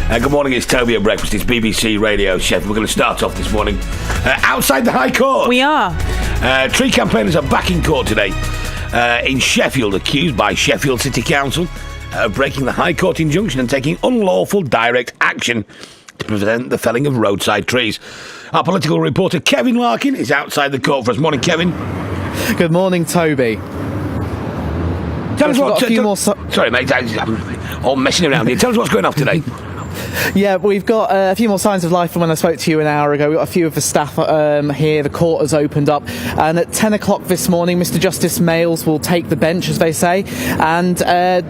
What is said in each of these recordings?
Good morning, it's Toby at Breakfast. It's BBC Radio Sheffield. We're going to start off this morning outside the High Court. We are. Tree campaigners are back in court today in Sheffield, accused by Sheffield City Council of breaking the High Court injunction and taking unlawful direct action to prevent the felling of roadside trees. Our political reporter Kevin Larkin is outside the court for us. Morning, Kevin. Good morning, Toby. Tell us what... Sorry, mate, I'm all messing around here. Tell us what's going on today. Yeah, we've got a few more signs of life from when I spoke to you an hour ago. We've got a few of the staff here. The court has opened up. And at 10 o'clock this morning, Mr Justice Males will take the bench, as they say, and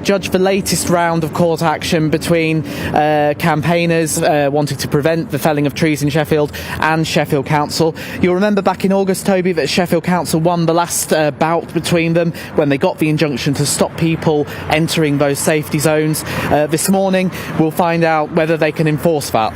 judge the latest round of court action between campaigners wanting to prevent the felling of trees in Sheffield and Sheffield Council. You'll remember back in August, Toby, that Sheffield Council won the last bout between them when they got the injunction to stop people entering those safety zones. This morning, we'll find out whether they can enforce that.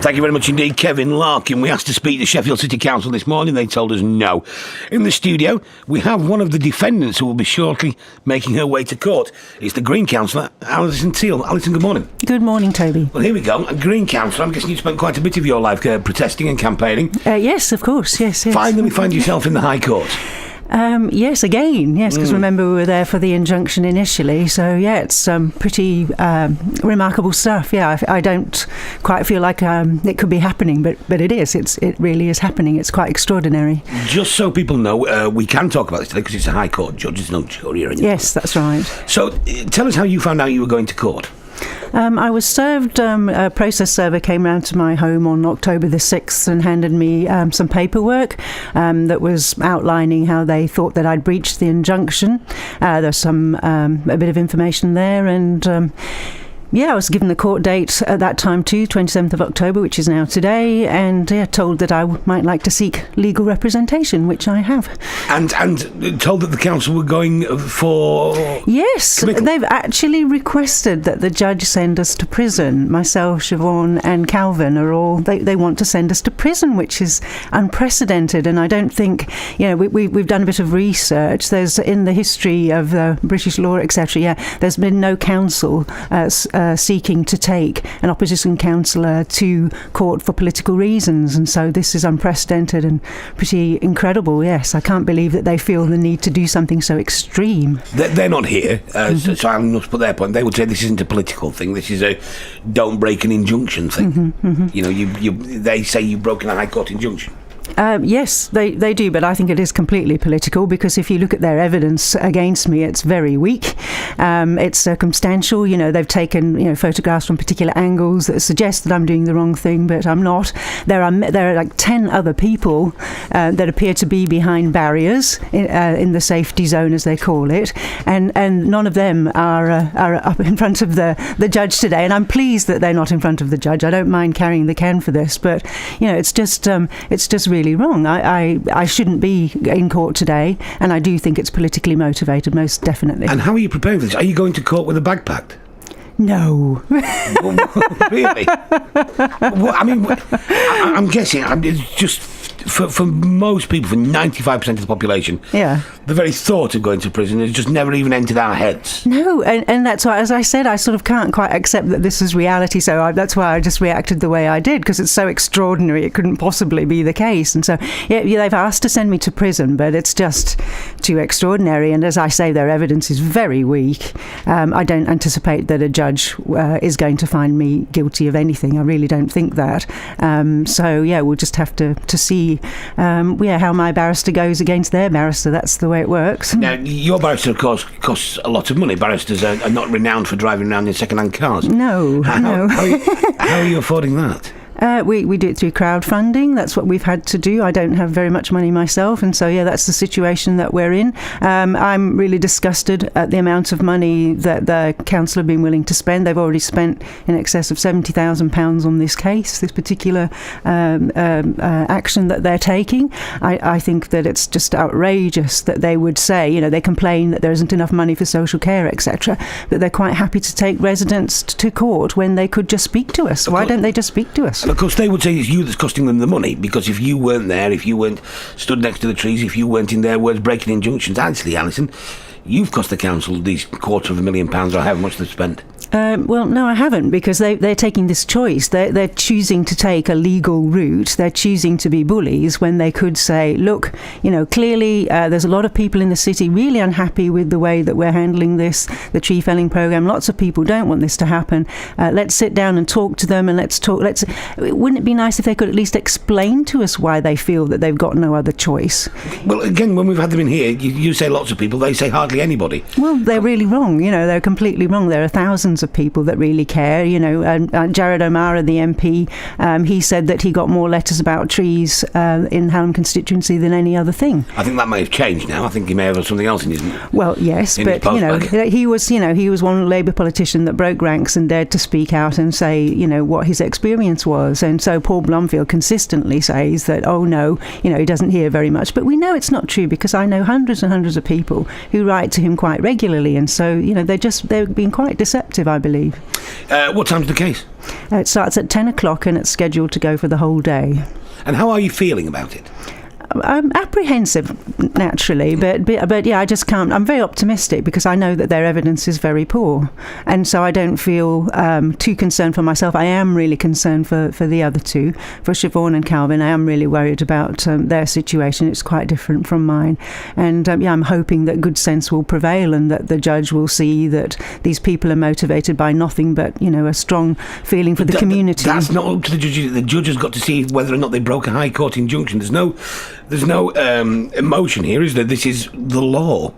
Thank you very much indeed, Kevin Larkin. We asked to speak to Sheffield City Council this morning. They told us no. In the studio, we have one of the defendants who will be shortly making her way to court. It's the Green Councillor, Alison Teal. Alison, good morning. Good morning, Toby. Well, here we go. A Green Councillor, I'm guessing you spent quite a bit of your life protesting and campaigning. Yes, of course, yes. Finally find yourself in the High Court. Yes, because remember we were there for the injunction initially, so yeah, it's pretty remarkable stuff. Yeah, I don't quite feel like it could be happening, but it is. It really is happening. It's quite extraordinary. Just so people know, we can talk about this today because it's a High Court judge, it's no jury or anything. Yes, that's right. So tell us how you found out you were going to court. I was served, a process server came round to my home on October the 6th and handed me some paperwork that was outlining how they thought that I'd breached the injunction. There's some a bit of information there, and I was given the court date at that time too, 27th of October, which is now today, and told that I might like to seek legal representation, which I have. And told that the council were going for... Yes, committal. They've actually requested that the judge send us to prison. Myself, Siobhan and Calvin are all... They want to send us to prison, which is unprecedented, and I don't think... we've done a bit of research. There's, in the history of British law, etc., there's been no council... seeking to take an opposition councillor to court for political reasons, and so this is unprecedented and pretty incredible. Yes, I can't believe that they feel the need to do something so extreme. They're not here, so I must put their point. They would say this isn't a political thing. This is a don't break an injunction thing. They say you've broken a High Court injunction. Yes, they do, but I think it is completely political, because if you look at their evidence against me, it's very weak. It's circumstantial. They've taken photographs from particular angles that suggest that I'm doing the wrong thing, but I'm not. There are like 10 other people that appear to be behind barriers in the safety zone, as they call it, and none of them are up in front of the judge today. And I'm pleased that they're not in front of the judge. I don't mind carrying the can for this, but it's just really wrong. I shouldn't be in court today, and I do think it's politically motivated, most definitely. And how are you preparing for this? Are you going to court with a bag packed? No. Really? I'm guessing it's just for most people, for 95% of the population, the very thought of going to prison has just never even entered our heads. No, and that's why, as I said, I sort of can't quite accept that this is reality, so that's why I just reacted the way I did, because it's so extraordinary, it couldn't possibly be the case. And so, they've asked to send me to prison, but it's just too extraordinary, and as I say, their evidence is very weak. I don't anticipate that a judge is going to find me guilty of anything. I really don't think that. We'll just have to see how my barrister goes against their barrister. That's the way it works. Now, your barrister, of course, costs a lot of money. Barristers are not renowned for driving around in second-hand cars. No. How are you affording that? We do it through crowdfunding. That's what we've had to do. I don't have very much money myself, and so that's the situation that we're in. I'm really disgusted at the amount of money that the council have been willing to spend. They've already spent in excess of £70,000 on this case, this particular action that they're taking. I think that it's just outrageous that they would say, they complain that there isn't enough money for social care, etc., but they're quite happy to take residents to court when they could just speak to us. Why don't they just speak to us? And of course they would say it's you that's costing them the money, because if you weren't there, if you weren't stood next to the trees, if you weren't in their words breaking injunctions, actually, Alison, you've cost the council these £250,000 or however much they've spent. Well, no, I haven't, because they're taking this choice. They're choosing to take a legal route. They're choosing to be bullies when they could say, look, clearly there's a lot of people in the city really unhappy with the way that we're handling this, the tree felling program. Lots of people don't want this to happen. Let's sit down and talk to them, and wouldn't it be nice if they could at least explain to us why they feel that they've got no other choice? Well, again, when we've had them in here, you say lots of people, they say hardly anybody. Well, they're really wrong. They're completely wrong. There are thousands of people that really care. Jared O'Mara, the MP, he said that he got more letters about trees in Hallam constituency than any other thing. I think that may have changed now. I think he may have something else in his. Well, yes, but he was one Labour politician that broke ranks and dared to speak out and say, what his experience was. And so Paul Blomfield consistently says that, oh no, he doesn't hear very much. But we know it's not true, because I know hundreds and hundreds of people who write to him quite regularly, and so they're being quite deceptive, I believe. What time's the case? It starts at 10 o'clock and it's scheduled to go for the whole day. And how are you feeling about it? I'm apprehensive, naturally, but yeah, I just can't. I'm very optimistic because I know that their evidence is very poor, and so I don't feel too concerned for myself. I am really concerned for the other two, for Siobhan and Calvin. I am really worried about their situation. It's quite different from mine, and I'm hoping that good sense will prevail and that the judge will see that these people are motivated by nothing but a strong feeling for the community. That's not up to the judge. The judge has got to see whether or not they broke a High Court injunction. There's no emotion here, is there? This is the law.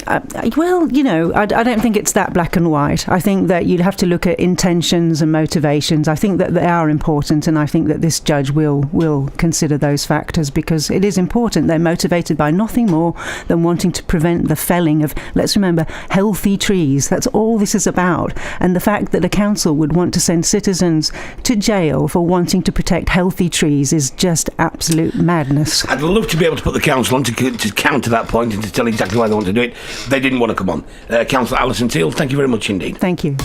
I don't think it's that black and white. I think that you'd have to look at intentions and motivations. I think that they are important, and I think that this judge will consider those factors, because it is important. They're motivated by nothing more than wanting to prevent the felling of, let's remember, healthy trees. That's all this is about. And the fact that a council would want to send citizens to jail for wanting to protect healthy trees is just absolute madness. I'd love to be able to put the council on to counter that point and to tell exactly why they want to do it. They didn't want to come on. Councillor Alison Teal, thank you very much indeed. Thank you.